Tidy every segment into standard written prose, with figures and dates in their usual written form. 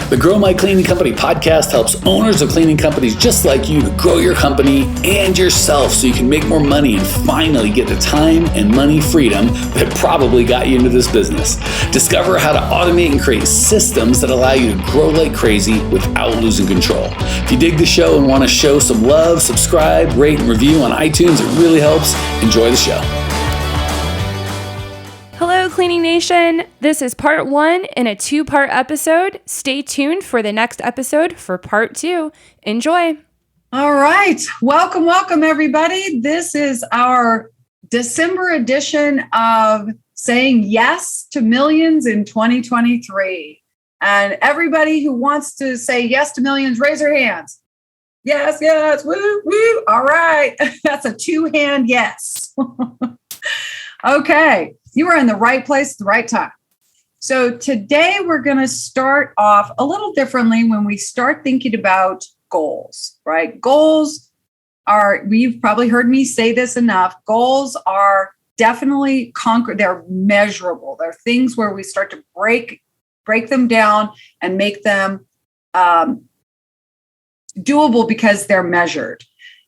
The Grow My Cleaning Company podcast helps owners of cleaning companies just like you to grow your company and yourself so you can make more money and finally get the time and money freedom that probably got you into this business. Discover how to automate and create systems that allow you to grow like crazy without losing control. If you dig the show and want to show some love, subscribe, rate, and review on iTunes. It really helps. Enjoy the show. Hello, Cleaning Nation. This is part 1 in a 2-part episode. Stay tuned for the next episode for part 2. Enjoy. All right. Welcome, everybody. This is our December edition of Saying Yes to Millions in 2023. And everybody who wants to say yes to millions, raise your hands. Yes, woo, woo. All right. That's a 2-hand yes. Okay. You are in the right place at the right time. So today we're going to start off a little differently when we start thinking about goals, right? Goals are, you've probably heard me say this enough. Goals are definitely they're measurable. They're things where we start to break them down and make them doable because they're measured.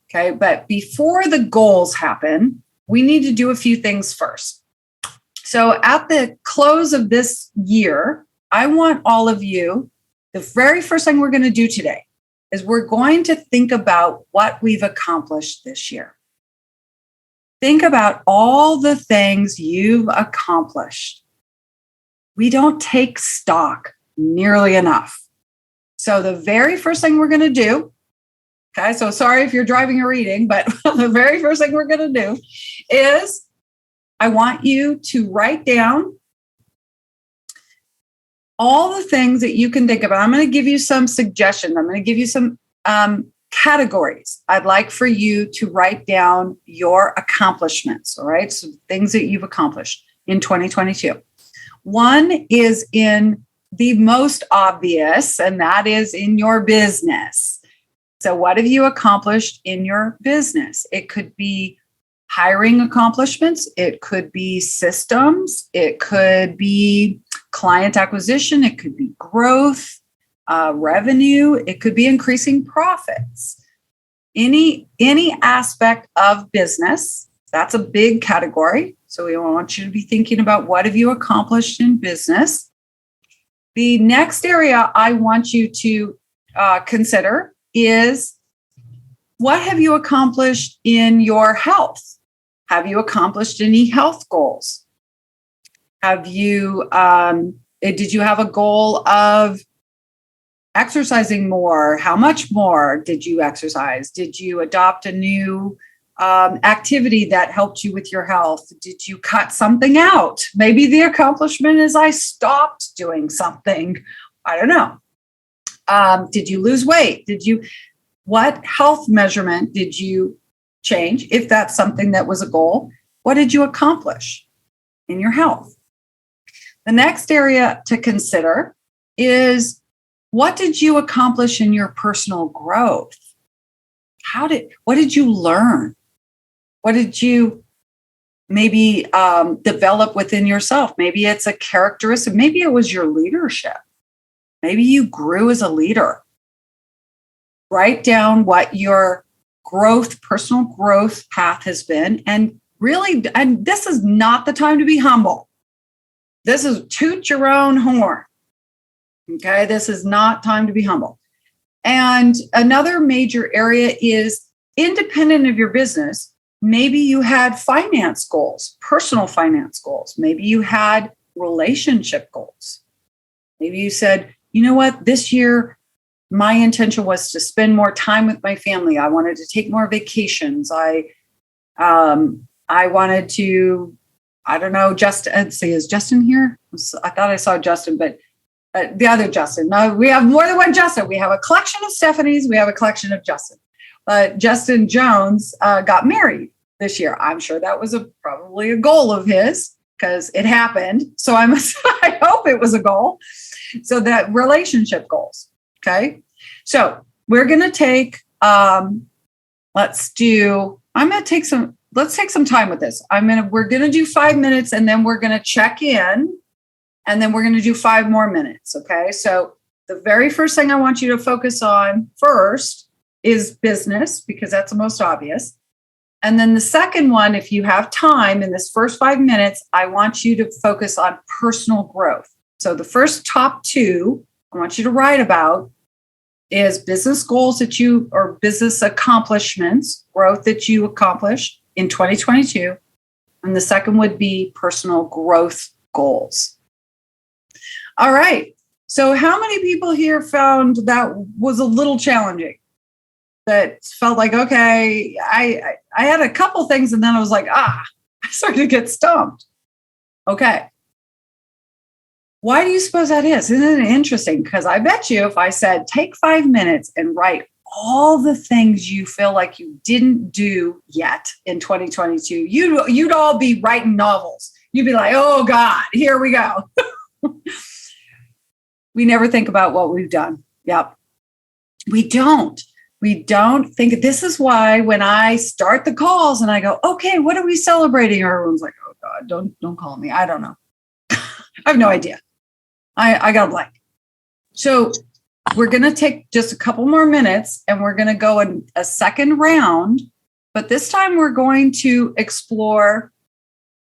Okay. But before the goals happen, we need to do a few things first. So at the close of this year, I want all of you, the very first thing we're going to do today is we're going to think about what we've accomplished this year. Think about all the things you've accomplished. We don't take stock nearly enough. So the very first thing we're going to do, okay, so sorry if you're driving or eating, but the very first thing we're going to do is I want you to write down all the things that you can think about. I'm going to give you some suggestions. I'm going to give you some categories. I'd like for you to write down your accomplishments, all right? So things that you've accomplished in 2022. One is in the most obvious, and that is in your business. So what have you accomplished in your business? It could be hiring accomplishments. It could be systems. It could be client acquisition. It could be growth, revenue. It could be increasing profits. Any aspect of business, that's a big category. So we want you to be thinking about what have you accomplished in business. The next area I want you to consider is what have you accomplished in your health? Have you accomplished any health goals? Have you, did you have a goal of exercising more? How much more did you exercise? Did you adopt a new activity that helped you with your health? Did you cut something out? Maybe the accomplishment is I stopped doing something. I don't know. Did you lose weight? What health measurement did you change? If that's something that was a goal, what did you accomplish in your health? The next area to consider is what did you accomplish in your personal growth? What did you learn? What did you maybe develop within yourself? Maybe it's a characteristic. Maybe it was your leadership. Maybe you grew as a leader. Write down what your personal growth path has been. And really, and this is not the time to be humble. This is toot your own horn. Okay, this is not time to be humble. And another major area is independent of your business. Maybe you had finance goals, personal finance goals. Maybe you had relationship goals. Maybe you said, you know what, this year, my intention was to spend more time with my family. I wanted to take more vacations. I wanted to, I don't know, is Justin here? I thought I saw Justin, but the other Justin. No, we have more than one Justin. We have a collection of Stephanies. We have a collection of Justin. Justin Jones got married this year. I'm sure that was probably a goal of his because it happened. So I hope it was a goal. So that relationship goals. Okay. So we're going to take, let's take some time with this. We're going to do 5 minutes and then we're going to check in and then we're going to do 5 more minutes. Okay. So the very first thing I want you to focus on first is business, because that's the most obvious. And then the second one, if you have time in this first 5 minutes, I want you to focus on personal growth. So the first top two I want you to write about is business goals or business accomplishments, growth that you accomplished in 2022. And the second would be personal growth goals. All right. So how many people here found that was a little challenging? That felt like, okay, I had a couple things and then I was like, I started to get stumped. Okay. Why do you suppose that is? Isn't it interesting? Because I bet you if I said, take 5 minutes and write all the things you feel like you didn't do yet in 2022, you'd all be writing novels. You'd be like, oh God, here we go. We never think about what we've done. Yep. We don't think. This is why when I start the calls and I go, okay, what are we celebrating? Everyone's like, oh God, don't call me. I don't know. I have no idea. I got a blank. So we're going to take just a couple more minutes and we're going to go in a second round, but this time we're going to explore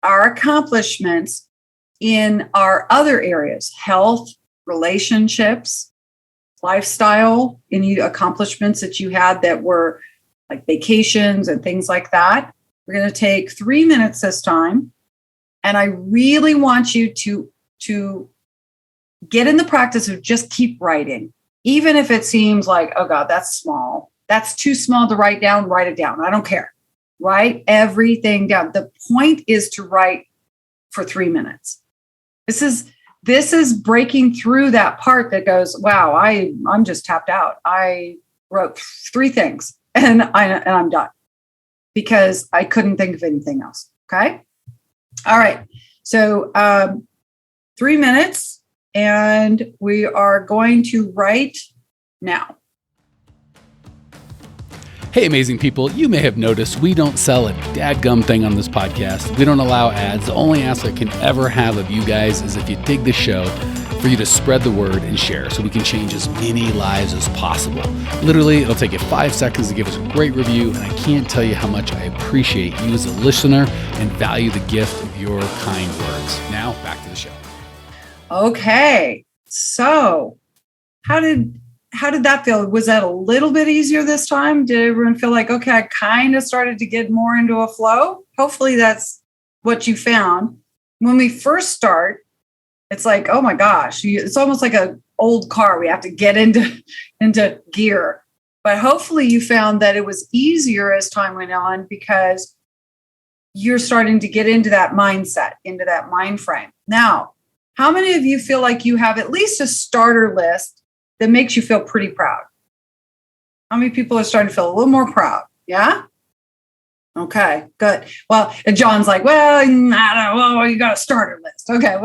our accomplishments in our other areas: health, relationships, lifestyle, any accomplishments that you had that were like vacations and things like that. We're going to take 3 minutes this time. And I really want you to get in the practice of just keep writing. Even if it seems like, oh God, that's small. That's too small to write down, write it down. I don't care. Write everything down. The point is to write for 3 minutes. This is breaking through that part that goes, wow, I'm just tapped out. I wrote 3 things and I'm done because I couldn't think of anything else. Okay. All right. So 3 minutes and we are going to write now. Hey, amazing people, you may have noticed we don't sell a dadgum thing on this podcast. We don't allow ads. The only ask I can ever have of you guys is if you dig the show, for you to spread the word and share so we can change as many lives as possible. Literally, it'll take you 5 seconds to give us a great review, and I can't tell you how much I appreciate you as a listener and value the gift of your kind words. Now, back to the show. Okay, so how did that feel? Was that a little bit easier this time? Did everyone feel like, okay, I kind of started to get more into a flow? Hopefully that's what you found. When we first start, it's like, oh my gosh, it's almost like an old car. We have to get into gear. But hopefully you found that it was easier as time went on because you're starting to get into that mindset, into that mind frame. Now, how many of you feel like you have at least a starter list that makes you feel pretty proud? How many people are starting to feel a little more proud? Yeah? Okay, good. Well, and John's like, well, I don't know. Well, you got a starter list. Okay,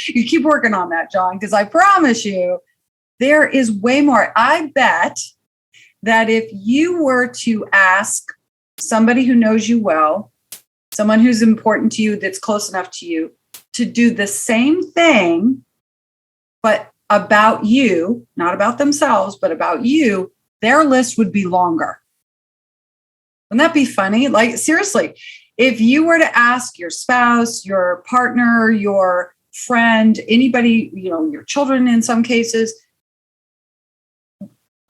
you keep working on that, John, because I promise you, there is way more. I bet that if you were to ask somebody who knows you well, someone who's important to you, that's close enough to you, to do the same thing, but about you, not about themselves, but about you, their list would be longer. Wouldn't that be funny? Like, seriously, if you were to ask your spouse, your partner, your friend, anybody, your children in some cases,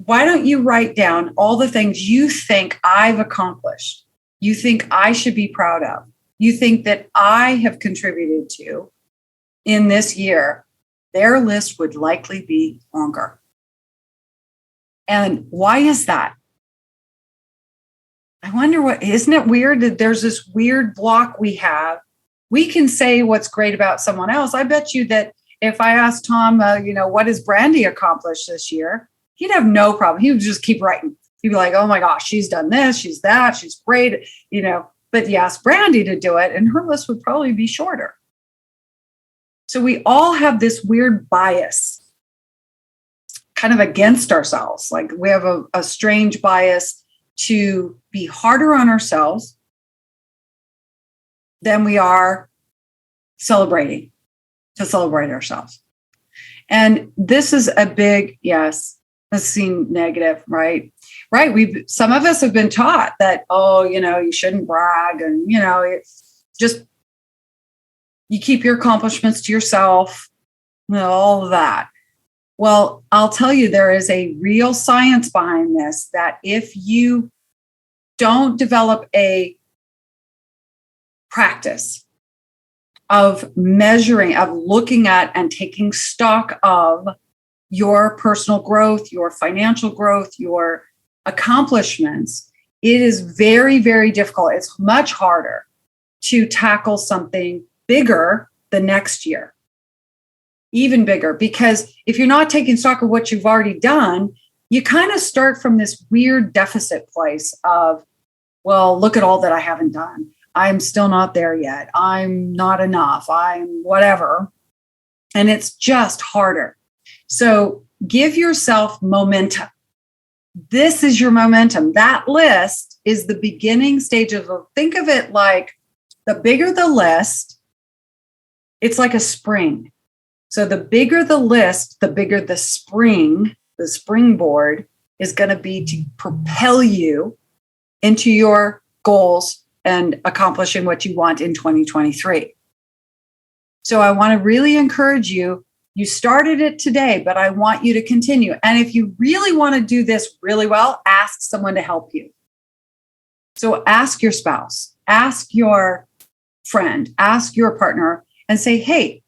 why don't you write down all the things you think I've accomplished? You think I should be proud of? You think that I have contributed to in this year? Their list would likely be longer. And why is that? I wonder isn't it weird that there's this weird block we have? We can say what's great about someone else. I bet you that if I asked Tom, what has Brandy accomplished this year? He'd have no problem. He would just keep writing. He'd be like, oh my gosh, she's done this, she's that, she's great, But you ask Brandy to do it, and her list would probably be shorter. So we all have this weird bias kind of against ourselves. Like we have a strange bias to be harder on ourselves than we are to celebrate ourselves. And this is a big, yes, this seems negative, right? Right. Some of us have been taught that, you shouldn't brag, and, it's just, you keep your accomplishments to yourself, all of that. Well, I'll tell you, there is a real science behind this, that if you don't develop a practice of measuring, of looking at and taking stock of your personal growth, your financial growth, your accomplishments, it is very, very difficult. It's much harder to tackle something bigger the next year, even bigger, because if you're not taking stock of what you've already done, you kind of start from this weird deficit place of, well, look at all that I haven't done. I'm still not there yet. I'm not enough. I'm whatever. And it's just harder. So give yourself momentum. This is your momentum. That list is the beginning stage of, think of it like, the bigger the list, it's like a spring. So the bigger the list, the bigger the springboard is going to be to propel you into your goals and accomplishing what you want in 2023. So I want to really encourage you. You started it today, but I want you to continue. And if you really want to do this really well, ask someone to help you. So ask your spouse, ask your friend, ask your partner, and say, hey,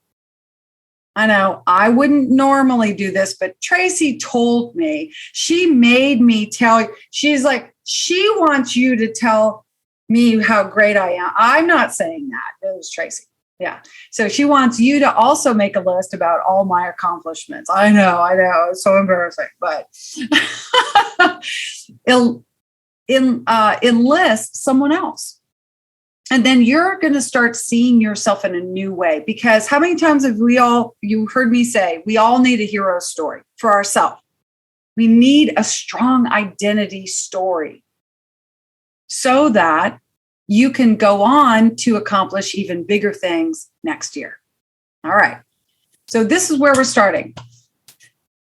I know I wouldn't normally do this, but Tracy told me, she made me tell you, she's like, she wants you to tell me how great I am. I'm not saying that. It was Tracy. Yeah. So she wants you to also make a list about all my accomplishments. I know. It's so embarrassing, but enlist someone else. And then you're going to start seeing yourself in a new way, because how many times have you heard me say, we all need a hero story for ourselves. We need a strong identity story so that you can go on to accomplish even bigger things next year. All right. So this is where we're starting.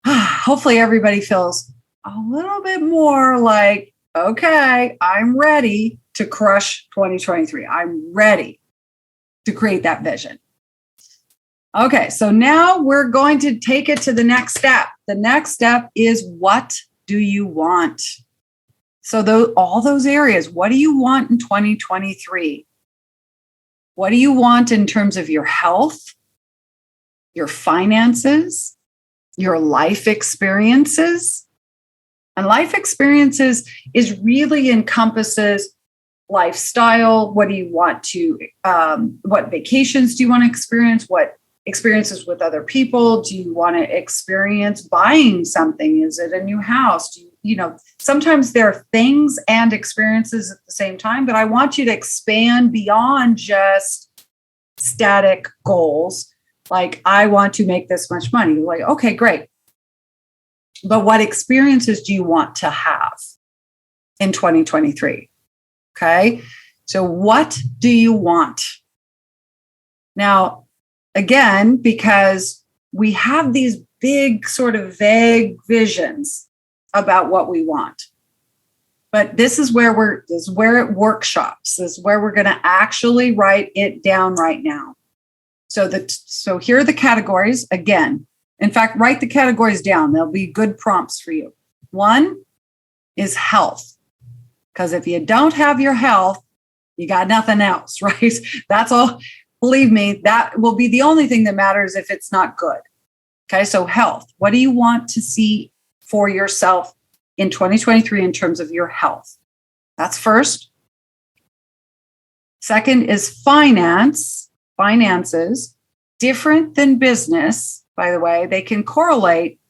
Hopefully everybody feels a little bit more like, okay, I'm ready to crush 2023. I'm ready to create that vision. Okay, so now we're going to take it to the next step. The next step is, what do you want? So all those areas, what do you want in 2023? What do you want in terms of your health, your finances, your life experiences? And life experiences is really encompasses lifestyle. What do you want to, what vacations do you want to experience? What experiences with other people do you want to experience? Buying something? Is it a new house? Sometimes there are things and experiences at the same time, but I want you to expand beyond just static goals. Like, I want to make this much money. Like, okay, great. But what experiences do you want to have in 2023? Okay. So what do you want? Now, again, because we have these big sort of vague visions about what we want. But this is where it workshops. This is where we're going to actually write it down right now. So here are the categories again. In fact, write the categories down. There'll be good prompts for you. One is health. Because if you don't have your health, you got nothing else, right? That's all. Believe me, that will be the only thing that matters if it's not good. Okay, so health. What do you want to see for yourself in 2023 in terms of your health? That's first. Second is finances. Different than business, by the way. They can correlate,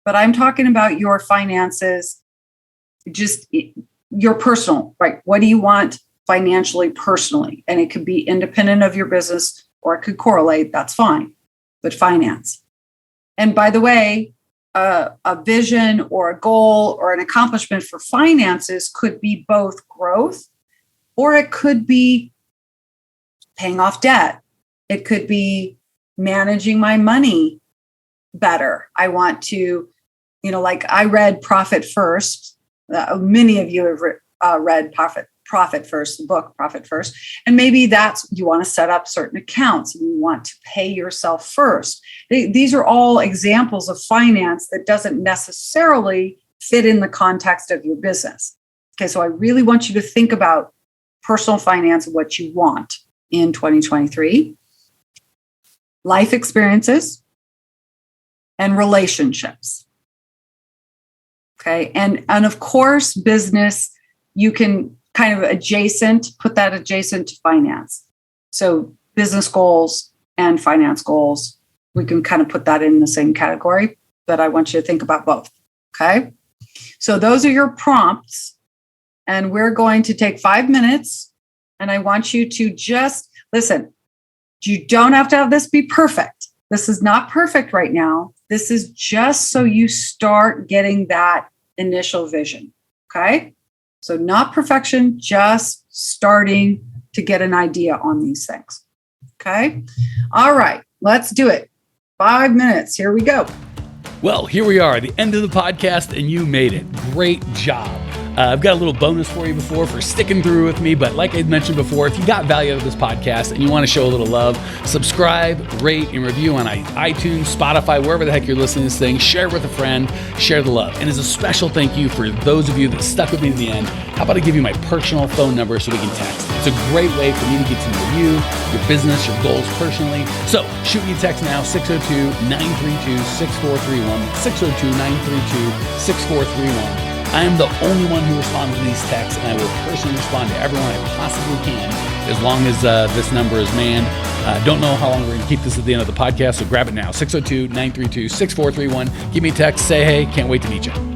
but I'm talking about your finances, just your personal, right? What do you want financially, personally? And it could be independent of your business, or it could correlate. That's fine. But finance. And by the way, a vision or a goal or an accomplishment for finances could be both growth, or it could be paying off debt. It could be managing my money better. I want to, like I read Profit First. Many of you have read Profit First, the book Profit First. And maybe that's, you want to set up certain accounts and you want to pay yourself first. These are all examples of finance that doesn't necessarily fit in the context of your business. Okay, so I really want you to think about personal finance and what you want in 2023. Life experiences and relationships. Okay, and of course, business, you can kind of put that adjacent to finance. So business goals and finance goals, we can kind of put that in the same category, but I want you to think about both. Okay, so those are your prompts. And we're going to take 5 minutes, and I want you to just listen. You don't have to have this be perfect. This is not perfect right now. This is just so you start getting that initial vision. Okay? So not perfection, just starting to get an idea on these things. Okay? All right, let's do it. 5 minutes. Here we go. Well, here we are at the end of the podcast, and you made it. Great job. I've got a little bonus for you for sticking through with me. But like I mentioned before, if you got value out of this podcast and you want to show a little love, subscribe, rate, and review on iTunes, Spotify, wherever the heck you're listening to this thing. Share it with a friend. Share the love. And as a special thank you for those of you that stuck with me to the end, how about I give you my personal phone number so we can text? It's a great way for me to get to know you, your business, your goals personally. So shoot me a text now, 602-932-6431, 602-932-6431. I am the only one who responds to these texts, and I will personally respond to everyone I possibly can as long as this number is manned. Don't know how long we're going to keep this at the end of the podcast, so grab it now, 602-932-6431. Give me a text, say hey, can't wait to meet you.